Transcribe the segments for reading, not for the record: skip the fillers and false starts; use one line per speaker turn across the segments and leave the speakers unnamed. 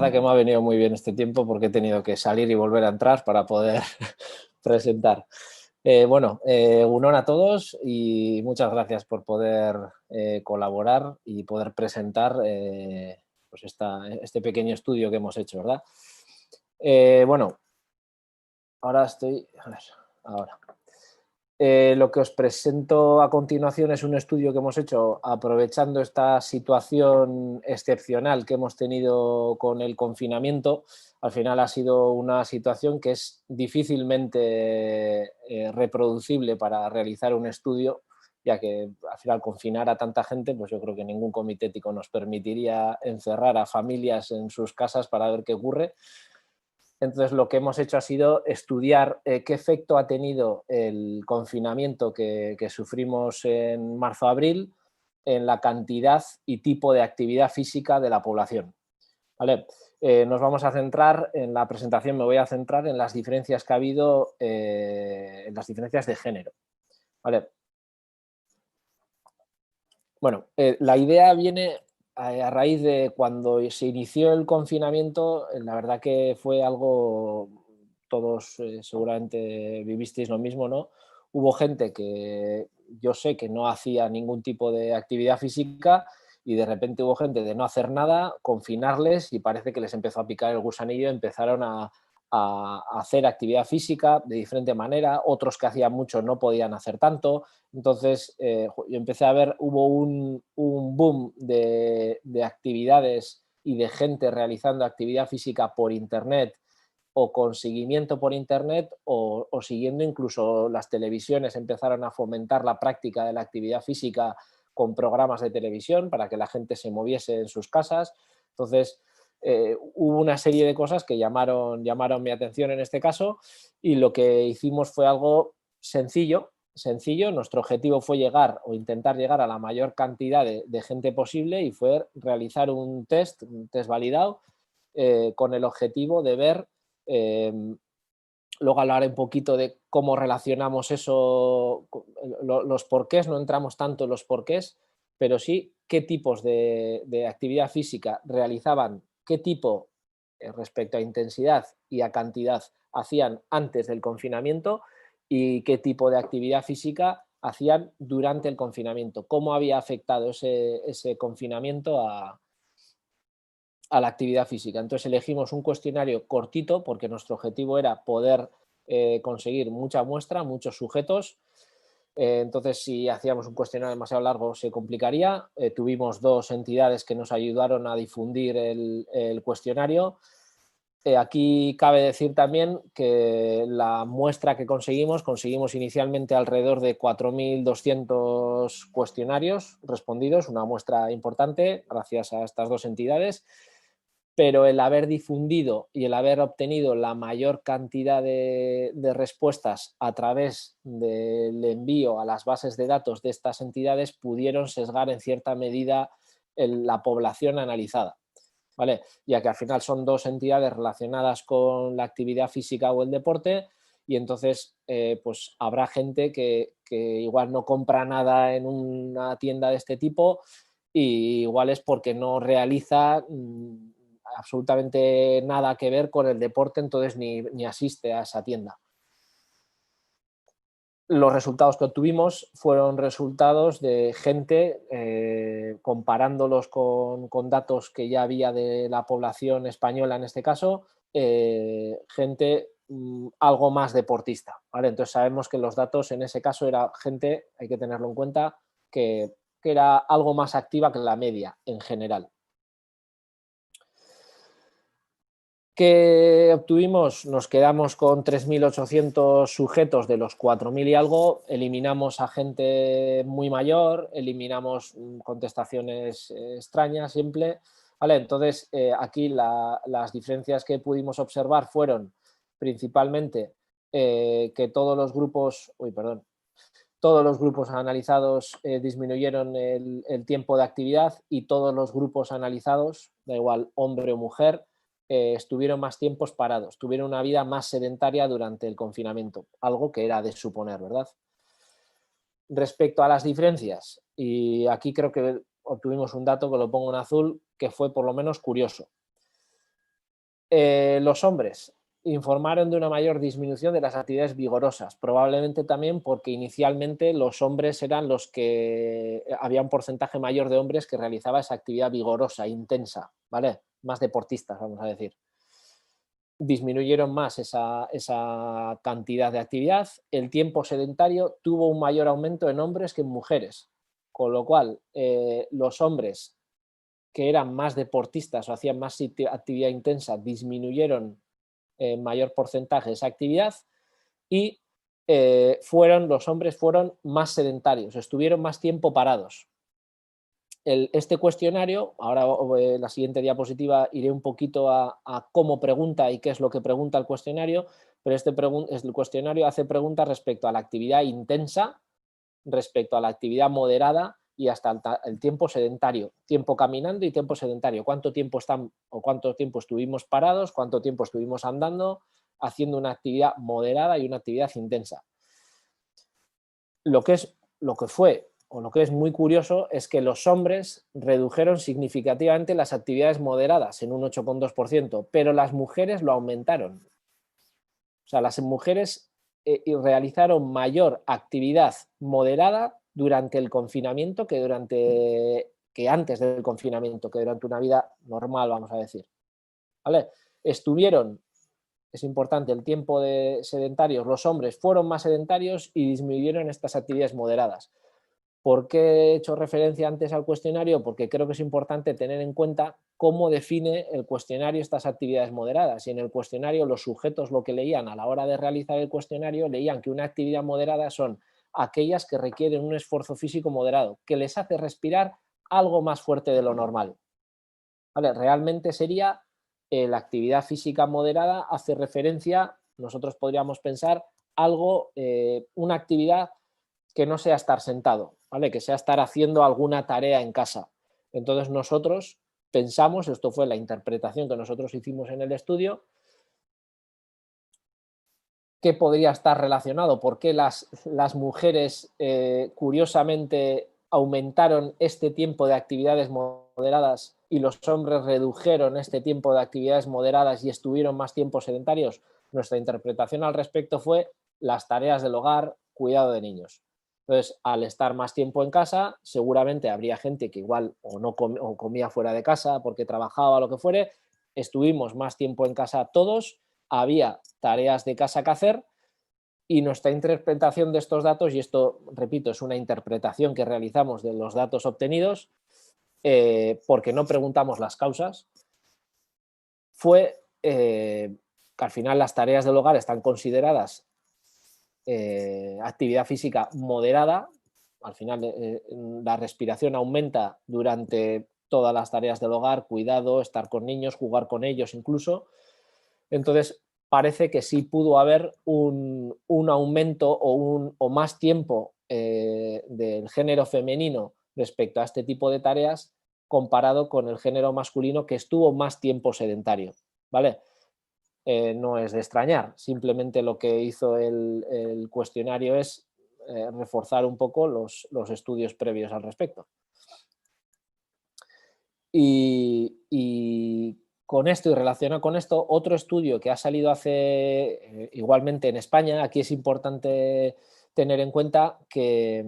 verdad que me ha venido muy bien este tiempo porque he tenido que salir y volver a entrar para poder presentar. Unón a todos y muchas gracias por poder colaborar y poder presentar pues este pequeño estudio que hemos hecho, ¿verdad? Bueno, ahora estoy... A ver, ahora. Lo que os presento a continuación es un estudio que hemos hecho aprovechando esta situación excepcional que hemos tenido con el confinamiento. Al final ha sido una situación que es difícilmente reproducible para realizar un estudio, ya que al final confinar a tanta gente, pues yo creo que ningún comité ético nos permitiría encerrar a familias en sus casas para ver qué ocurre. Entonces, lo que hemos hecho ha sido estudiar qué efecto ha tenido el confinamiento que sufrimos en marzo-abril en la cantidad y tipo de actividad física de la población. ¿Vale? Nos vamos a centrar, en la presentación me voy a centrar en las diferencias que ha habido, en las diferencias de género. ¿Vale? Bueno, la idea viene a raíz de cuando se inició el confinamiento. La verdad que fue algo, todos seguramente vivisteis lo mismo, ¿no? Hubo gente que yo sé que no hacía ningún tipo de actividad física y de repente hubo gente de no hacer nada, confinarles y parece que les empezó a picar el gusanillo, empezaron a hacer actividad física de diferente manera, otros que hacían mucho no podían hacer tanto. Entonces, yo empecé a ver, hubo un boom de actividades y de gente realizando actividad física por Internet o con seguimiento por Internet o siguiendo incluso las televisiones empezaron a fomentar la práctica de la actividad física con programas de televisión para que la gente se moviese en sus casas. Entonces, hubo una serie de cosas que llamaron mi atención en este caso y lo que hicimos fue algo sencillo. Nuestro objetivo fue llegar o intentar llegar a la mayor cantidad de gente posible y fue realizar un test validado con el objetivo de ver, eh, luego hablaré un poquito de cómo relacionamos eso, los porqués, no entramos tanto en los porqués, pero sí qué tipos de actividad física realizaban, qué tipo respecto a intensidad y a cantidad hacían antes del confinamiento y qué tipo de actividad física hacían durante el confinamiento, cómo había afectado ese confinamiento a la actividad física. Entonces elegimos un cuestionario cortito porque nuestro objetivo era poder conseguir mucha muestra, muchos sujetos. Entonces, si hacíamos un cuestionario demasiado largo se complicaría. Tuvimos dos entidades que nos ayudaron a difundir el cuestionario. Aquí cabe decir también que la muestra que conseguimos inicialmente alrededor de 4.200 cuestionarios respondidos, una muestra importante gracias a estas dos entidades, pero el haber difundido y el haber obtenido la mayor cantidad de respuestas a través del envío a las bases de datos de estas entidades pudieron sesgar en cierta medida la población analizada. ¿Vale? Ya que al final son dos entidades relacionadas con la actividad física o el deporte y entonces pues habrá gente que igual no compra nada en una tienda de este tipo y igual es porque no realiza absolutamente nada que ver con el deporte, entonces ni asiste a esa tienda. Los resultados que obtuvimos fueron resultados de gente, comparándolos con datos que ya había de la población española en este caso, gente algo más deportista, ¿vale? Entonces sabemos que los datos en ese caso era gente, hay que tenerlo en cuenta, que era algo más activa que la media en general. ¿Qué obtuvimos? Nos quedamos con 3.800 sujetos de los 4.000 y algo, eliminamos a gente muy mayor, eliminamos contestaciones extrañas, simple, ¿vale? Entonces, aquí las diferencias que pudimos observar fueron principalmente que todos los grupos, todos los grupos analizados disminuyeron el tiempo de actividad y todos los grupos analizados, da igual hombre o mujer, estuvieron más tiempos parados, tuvieron una vida más sedentaria durante el confinamiento, algo que era de suponer, ¿verdad? Respecto a las diferencias, y aquí creo que obtuvimos un dato que lo pongo en azul, que fue por lo menos curioso. Los hombres informaron de una mayor disminución de las actividades vigorosas, probablemente también porque inicialmente los hombres eran los que había un porcentaje mayor de hombres que realizaba esa actividad vigorosa, intensa, ¿vale? Más deportistas, vamos a decir. Disminuyeron más esa cantidad de actividad. El tiempo sedentario tuvo un mayor aumento en hombres que en mujeres, con lo cual los hombres que eran más deportistas o hacían más actividad intensa disminuyeron en mayor porcentaje esa actividad y los hombres fueron más sedentarios, estuvieron más tiempo parados. Este cuestionario, ahora en la siguiente diapositiva iré un poquito a cómo pregunta y qué es lo que pregunta el cuestionario, pero el cuestionario hace preguntas respecto a la actividad intensa, respecto a la actividad moderada y hasta el tiempo sedentario, tiempo caminando y tiempo sedentario, cuánto tiempo estuvimos parados, cuánto tiempo estuvimos andando, haciendo una actividad moderada y una actividad intensa. Lo que es muy curioso es que los hombres redujeron significativamente las actividades moderadas en un 8,2%, pero las mujeres lo aumentaron. O sea, las mujeres realizaron mayor actividad moderada durante el confinamiento que antes del confinamiento, que durante una vida normal, vamos a decir. ¿Vale? Es importante, el tiempo de sedentarios, los hombres fueron más sedentarios y disminuyeron estas actividades moderadas. ¿Por qué he hecho referencia antes al cuestionario? Porque creo que es importante tener en cuenta cómo define el cuestionario estas actividades moderadas. Y en el cuestionario los sujetos lo que leían a la hora de realizar el cuestionario, leían que una actividad moderada son aquellas que requieren un esfuerzo físico moderado, que les hace respirar algo más fuerte de lo normal. ¿Vale? Realmente sería la actividad física moderada, hace referencia, nosotros podríamos pensar, una actividad que no sea estar sentado, ¿vale? Que sea estar haciendo alguna tarea en casa. Entonces nosotros pensamos, esto fue la interpretación que nosotros hicimos en el estudio, que podría estar relacionado, por qué las mujeres curiosamente aumentaron este tiempo de actividades moderadas y los hombres redujeron este tiempo de actividades moderadas y estuvieron más tiempo sedentarios. Nuestra interpretación al respecto fue las tareas del hogar, cuidado de niños. Entonces, al estar más tiempo en casa, seguramente habría gente que igual o comía fuera de casa porque trabajaba o lo que fuere, estuvimos más tiempo en casa todos, había tareas de casa que hacer y nuestra interpretación de estos datos, y esto, repito, es una interpretación que realizamos de los datos obtenidos, porque no preguntamos las causas, fue que al final las tareas del hogar están consideradas actividad física moderada, al final la respiración aumenta durante todas las tareas del hogar, cuidado, estar con niños, jugar con ellos incluso. Entonces, parece que sí pudo haber un aumento o más tiempo del género femenino respecto a este tipo de tareas comparado con el género masculino que estuvo más tiempo sedentario, ¿vale? No es de extrañar, simplemente lo que hizo el cuestionario es reforzar un poco los estudios previos al respecto. Y con esto y relacionado con esto, otro estudio que ha salido igualmente en España, aquí es importante tener en cuenta que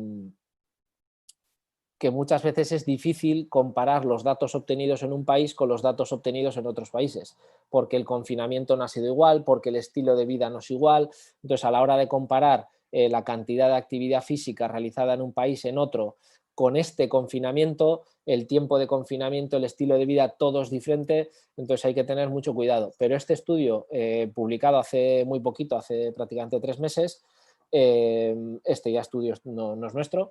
muchas veces es difícil comparar los datos obtenidos en un país con los datos obtenidos en otros países, porque el confinamiento no ha sido igual, porque el estilo de vida no es igual. Entonces, a la hora de comparar la cantidad de actividad física realizada en un país en otro con este confinamiento, el tiempo de confinamiento, el estilo de vida, todo es diferente, entonces hay que tener mucho cuidado. Pero este estudio, publicado hace muy poquito, hace prácticamente 3 meses, este ya estudio no es nuestro,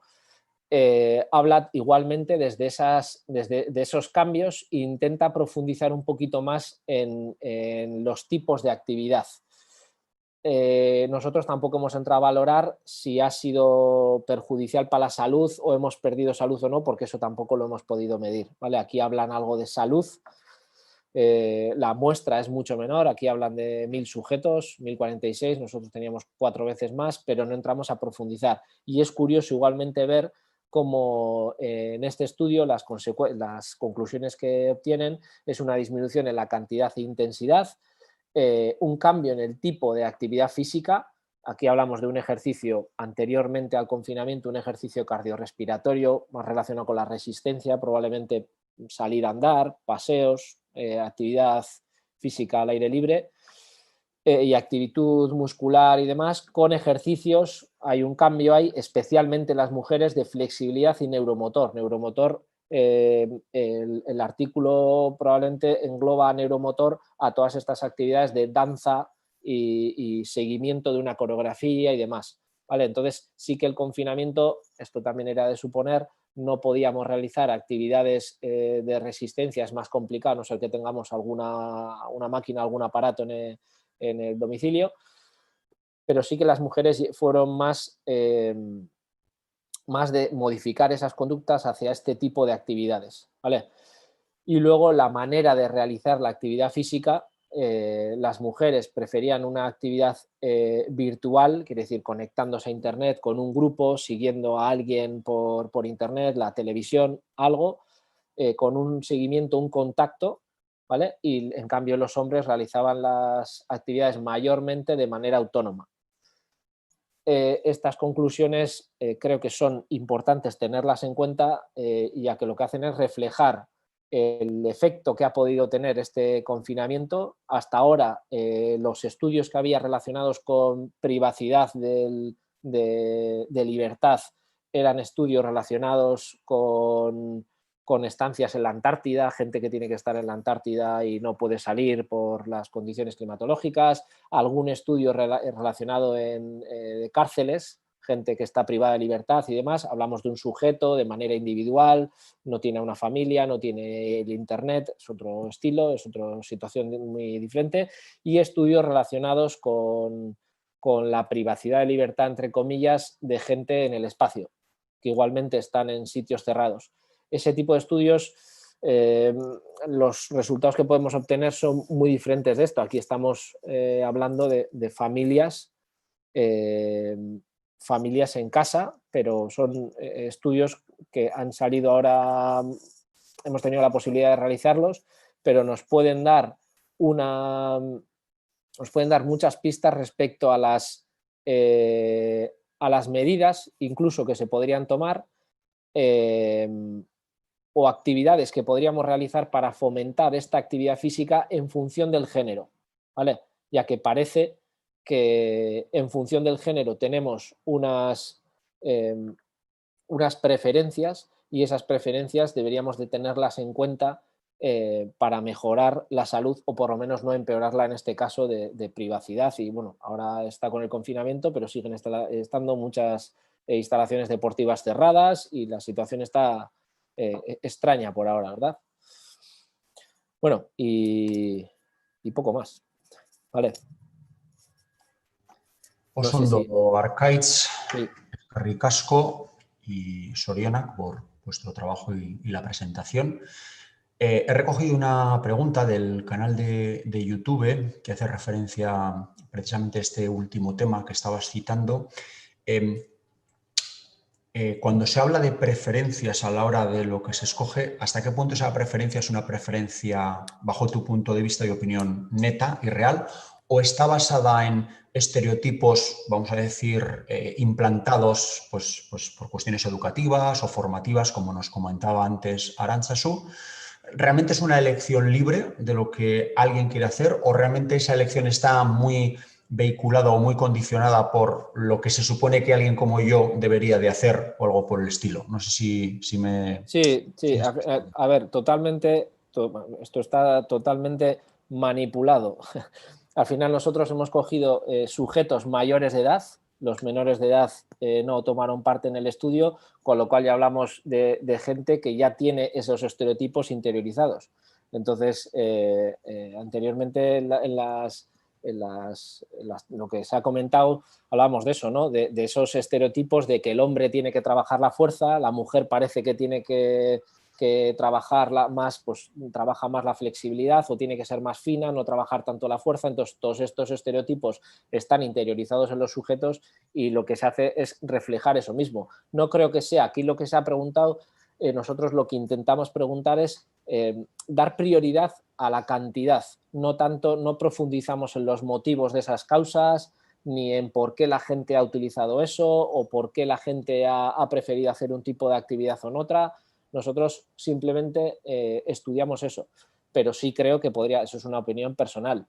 habla igualmente desde esos cambios e intenta profundizar un poquito más en los tipos de actividad. Nosotros tampoco hemos entrado a valorar si ha sido perjudicial para la salud o hemos perdido salud o no, porque eso tampoco lo hemos podido medir, ¿vale? Aquí hablan algo de salud, la muestra es mucho menor, aquí hablan de 1000 sujetos, 1046, nosotros teníamos 4 veces más, pero no entramos a profundizar. Y es curioso igualmente ver como en este estudio las conclusiones que obtienen es una disminución en la cantidad e intensidad, un cambio en el tipo de actividad física. Aquí hablamos de un ejercicio anteriormente al confinamiento, un ejercicio cardiorrespiratorio más relacionado con la resistencia, probablemente salir a andar, paseos, actividad física al aire libre, y actitud muscular y demás. Con ejercicios hay un cambio ahí, especialmente en las mujeres, de flexibilidad y neuromotor. El artículo probablemente engloba neuromotor a todas estas actividades de danza y seguimiento de una coreografía y demás, ¿vale? Entonces sí que el confinamiento, esto también era de suponer, no podíamos realizar actividades de resistencia, es más complicado, no sé que tengamos una máquina, algún aparato en el domicilio, pero sí que las mujeres fueron más de modificar esas conductas hacia este tipo de actividades, ¿vale? Y luego la manera de realizar la actividad física, las mujeres preferían una actividad virtual, quiere decir conectándose a internet con un grupo, siguiendo a alguien por internet, la televisión, algo, con un seguimiento, un contacto, ¿vale? Y en cambio los hombres realizaban las actividades mayormente de manera autónoma. Estas conclusiones creo que son importantes tenerlas en cuenta, ya que lo que hacen es reflejar el efecto que ha podido tener este confinamiento. Hasta ahora, los estudios que había relacionados con privacidad de libertad eran estudios relacionados con estancias en la Antártida, gente que tiene que estar en la Antártida y no puede salir por las condiciones climatológicas, algún estudio relacionado de cárceles, gente que está privada de libertad y demás. Hablamos de un sujeto de manera individual, no tiene una familia, no tiene el internet, es otro estilo, es otra situación muy diferente, y estudios relacionados con la privacidad de libertad, entre comillas, de gente en el espacio, que igualmente están en sitios cerrados. Ese tipo de estudios, los resultados que podemos obtener son muy diferentes de esto. Aquí estamos hablando de familias, familias en casa, pero son estudios que han salido ahora, hemos tenido la posibilidad de realizarlos, pero nos pueden dar muchas pistas respecto a las medidas, incluso que se podrían tomar, o actividades que podríamos realizar para fomentar esta actividad física en función del género, ¿vale? Ya que parece que en función del género tenemos unas preferencias, y esas preferencias deberíamos de tenerlas en cuenta para mejorar la salud, o por lo menos no empeorarla, en este caso de privacidad. Y bueno, ahora está con el confinamiento, pero siguen estando muchas instalaciones deportivas cerradas y la situación está extraña por ahora, ¿verdad? Bueno, y poco más, ¿vale? No
Oso
sé
ondo,
si...
Arkaitz,
Sí.
eskerrik asko y Sorionak por vuestro trabajo y la presentación. He recogido una pregunta del canal de YouTube que hace referencia precisamente a este último tema que estabas citando. Cuando se habla de preferencias a la hora de lo que se escoge, ¿hasta qué punto esa preferencia es una preferencia, bajo tu punto de vista y opinión, neta y real? ¿O está basada en estereotipos, vamos a decir, implantados pues, por cuestiones educativas o formativas, como nos comentaba antes Arantzazu? ¿Realmente es una elección libre de lo que alguien quiere hacer, o realmente esa elección está muy vehiculada o muy condicionada por lo que se supone que alguien como yo debería de hacer o algo por el estilo? No sé si me...
Sí, sí, a ver, esto está totalmente manipulado. Al final nosotros hemos cogido sujetos mayores de edad, los menores de edad no tomaron parte en el estudio, con lo cual ya hablamos de gente que ya tiene esos estereotipos interiorizados. Entonces, anteriormente lo que se ha comentado, hablábamos de eso, ¿no? De esos estereotipos de que el hombre tiene que trabajar la fuerza, la mujer parece que tiene que que trabajar más, pues trabaja más la flexibilidad o tiene que ser más fina, no trabajar tanto la fuerza. Entonces, todos estos estereotipos están interiorizados en los sujetos y lo que se hace es reflejar eso mismo. No creo que sea, aquí lo que se ha preguntado, nosotros lo que intentamos preguntar es dar prioridad a la cantidad, no profundizamos en los motivos de esas causas, ni en por qué la gente ha utilizado eso o por qué la gente ha preferido hacer un tipo de actividad o en otra. Nosotros simplemente estudiamos eso, pero sí creo que podría, eso es una opinión personal,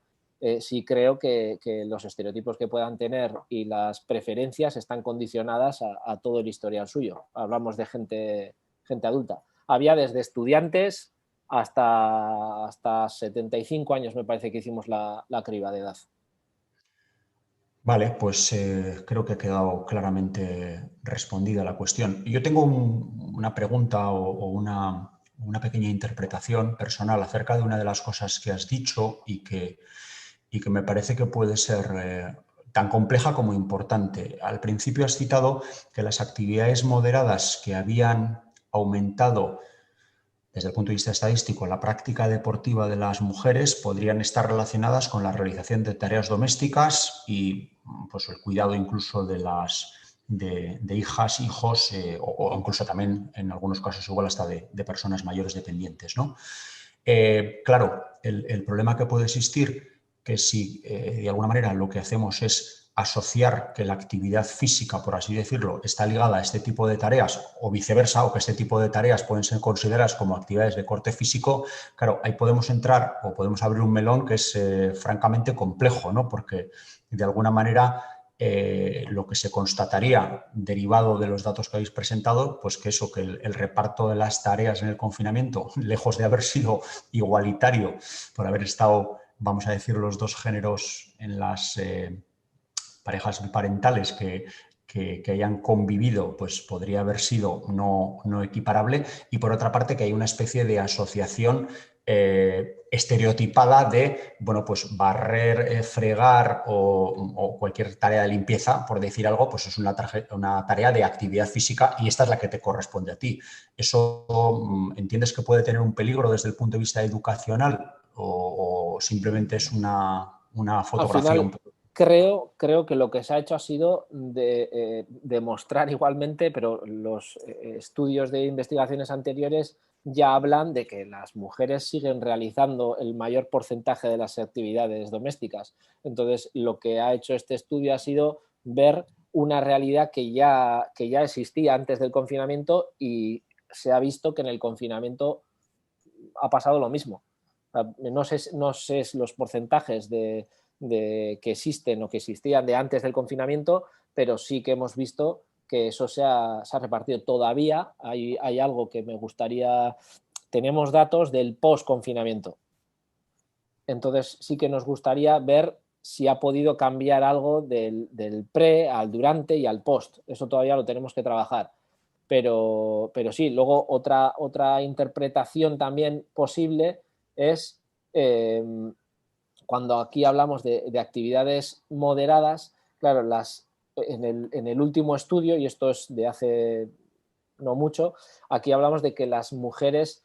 sí creo que los estereotipos que puedan tener y las preferencias están condicionadas a todo el historial suyo. Hablamos de gente adulta. Había desde estudiantes hasta 75 años, me parece que hicimos la criba de edad.
Vale, pues creo que ha quedado claramente respondida la cuestión. Yo tengo una pregunta o una pequeña interpretación personal acerca de una de las cosas que has dicho y que me parece que puede ser tan compleja como importante. Al principio has citado que las actividades moderadas que habían aumentado desde el punto de vista estadístico la práctica deportiva de las mujeres podrían estar relacionadas con la realización de tareas domésticas y pues, el cuidado incluso de hijas, hijos o incluso también en algunos casos igual hasta de personas mayores dependientes, ¿no? Claro, el problema que puede existir que si de alguna manera lo que hacemos es asociar que la actividad física, por así decirlo, está ligada a este tipo de tareas o viceversa, o que este tipo de tareas pueden ser consideradas como actividades de corte físico, claro, ahí podemos entrar o podemos abrir un melón que es francamente complejo, ¿no? Porque de alguna manera lo que se constataría derivado de los datos que habéis presentado, pues que eso, que el reparto de las tareas en el confinamiento, lejos de haber sido igualitario por haber estado, vamos a decir, los dos géneros en las parejas biparentales que hayan convivido, pues podría haber sido no equiparable, y por otra parte que hay una especie de asociación estereotipada de, bueno, pues barrer, fregar o cualquier tarea de limpieza, por decir algo, pues es una tarea de actividad física y esta es la que te corresponde a ti. ¿Eso entiendes que puede tener un peligro desde el punto de vista educacional o simplemente es una fotografía?
Al final, creo que lo que se ha hecho ha sido demostrar igualmente, pero los estudios de investigaciones anteriores ya hablan de que las mujeres siguen realizando el mayor porcentaje de las actividades domésticas. Entonces, lo que ha hecho este estudio ha sido ver una realidad que ya existía antes del confinamiento y se ha visto que en el confinamiento ha pasado lo mismo. No sé los porcentajes de que existen o que existían de antes del confinamiento, pero sí que hemos visto que eso se ha repartido. Todavía hay algo que me gustaría, tenemos datos del post-confinamiento. Entonces sí que nos gustaría ver si ha podido cambiar algo del pre al durante y al post. Eso todavía lo tenemos que trabajar. Pero sí, luego otra interpretación también posible es cuando aquí hablamos de actividades moderadas, claro, en el último estudio, y esto es de hace no mucho, aquí hablamos de que las mujeres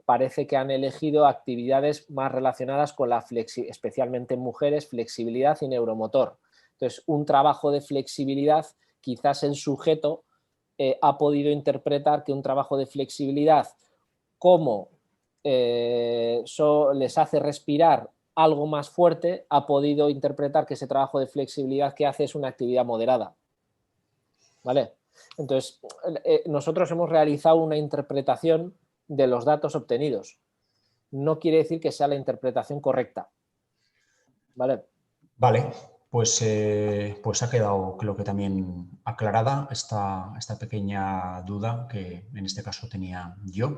parece que han elegido actividades más relacionadas con especialmente en mujeres, flexibilidad y neuromotor. Entonces, un trabajo de flexibilidad, quizás el sujeto ha podido interpretar que un trabajo de flexibilidad como les hace respirar algo más fuerte, ha podido interpretar que ese trabajo de flexibilidad que hace es una actividad moderada. ¿Vale? Entonces, nosotros hemos realizado una interpretación de los datos obtenidos. No quiere decir que sea la interpretación correcta. ¿Vale?
Vale, pues ha quedado, creo que también aclarada esta pequeña duda que en este caso tenía yo.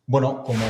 Bueno, como...